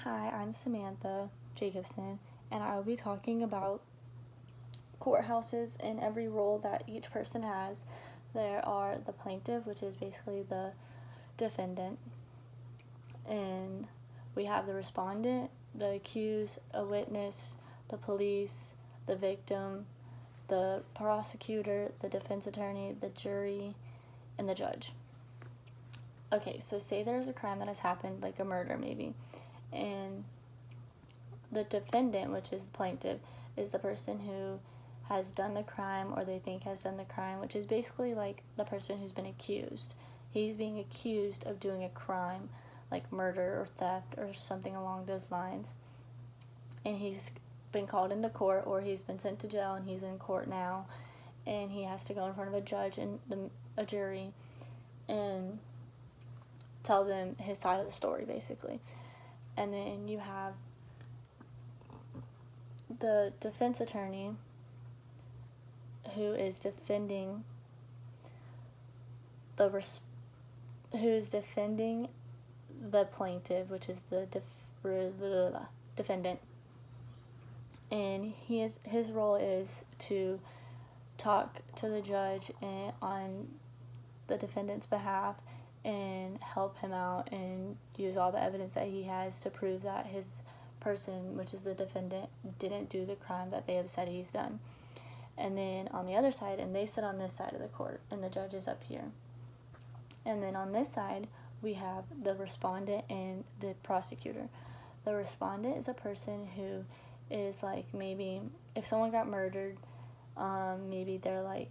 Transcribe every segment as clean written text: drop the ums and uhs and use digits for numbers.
Hi, I'm Samantha Jacobson, and I will be talking about courthouses and every role that each person has. There are the plaintiff, which is basically the defendant, and we have the respondent, the accused, a witness, the police, the victim, the prosecutor, the defense attorney, the jury, and the judge. Okay, so say there's a crime that has happened, like a murder maybe, and the defendant, which is the plaintiff, is the person who has done the crime or they think has done the crime, which is basically like the person who's been accused. He's being accused of doing a crime like murder or theft or something along those lines. And he's been called into court or he's been sent to jail and he's in court now and he has to go in front of a judge and a jury and tell them his side of the story basically. And then you have the defense attorney who is defending the plaintiff, which is the defendant, and his role is to talk to the judge on the defendant's behalf and help him out and use all the evidence that he has to prove that his person, which is the defendant, didn't do the crime that they have said he's done. And then on the other side, and they sit on this side of the court, and the judge is up here. And then on this side, we have the respondent and the prosecutor. The respondent is a person who is like, maybe if someone got murdered, maybe they're like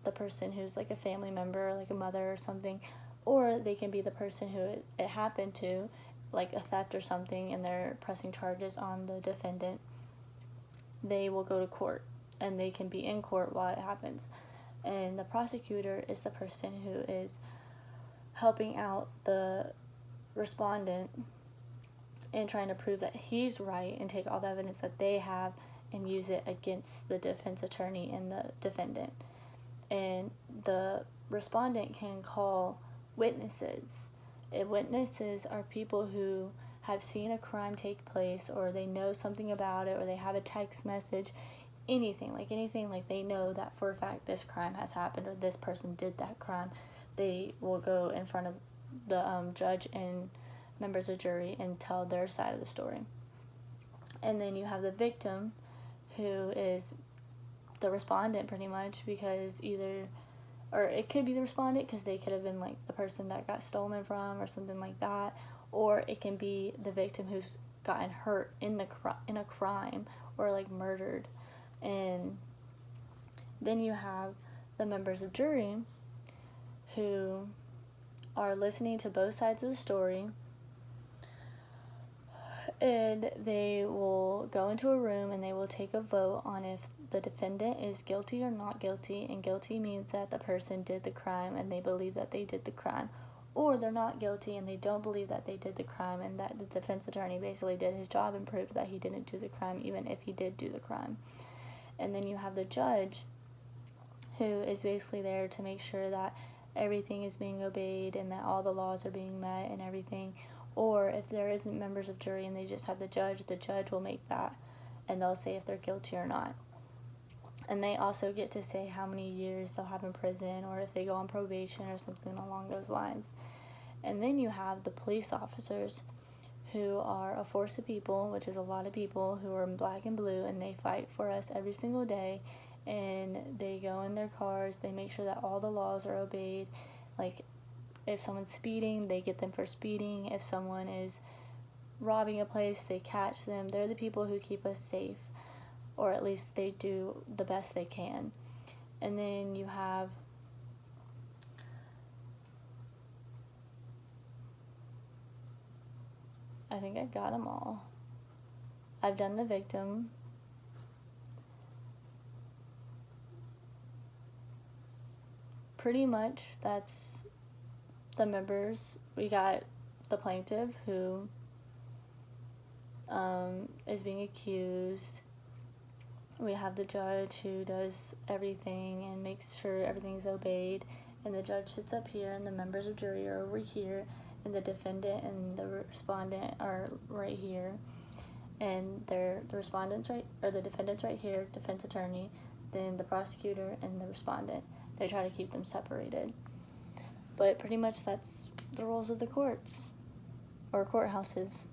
the person who's like a family member, like a mother or something, or they can be the person who it happened to, like a theft or something, and they're pressing charges on the defendant. They will go to court, and they can be in court while it happens. And the prosecutor is the person who is helping out the respondent and trying to prove that he's right and take all the evidence that they have and use it against the defense attorney and the defendant. And the respondent can call witnesses. And witnesses are people who have seen a crime take place, or they know something about it, or they have a text message, anything like they know that for a fact this crime has happened or this person did that crime. They will go in front of the judge and members of jury and tell their side of the story. And then you have the victim, who is the respondent pretty much, because or it could be the respondent because they could have been like the person that got stolen from or something like that, or it can be the victim who's gotten hurt in a crime or like murdered. And then you have the members of jury who are listening to both sides of the story, and they will go into a room and they will take a vote on if the defendant is guilty or not guilty. And guilty means that the person did the crime and they believe that they did the crime, or they're not guilty and they don't believe that they did the crime and that the defense attorney basically did his job and proved that he didn't do the crime even if he did do the crime. And then you have the judge, who is basically there to make sure that everything is being obeyed and that all the laws are being met and everything. Or if there isn't members of jury and they just have the judge will make that, and they'll say if they're guilty or not. And they also get to say how many years they'll have in prison, or if they go on probation or something along those lines. And then you have the police officers, who are a force of people, which is a lot of people who are in black and blue, and they fight for us every single day. And they go in their cars, they make sure that all the laws are obeyed. Like, if someone's speeding, they get them for speeding. If someone is robbing a place, they catch them. They're the people who keep us safe, or at least they do the best they can. And then you have I think I got them all. I've done the victim. Pretty much that's the members. We got the plaintiff, who is being accused. We have the judge, who does everything and makes sure everything's obeyed. and the judge sits up here, and the members of jury are over here, and the defendant and the respondent are right here, and they're the respondent's right, or the defendant's right here, defense attorney, then the prosecutor and the respondent. They try to keep them separated. But pretty much that's the rules of the courts, or courthouses.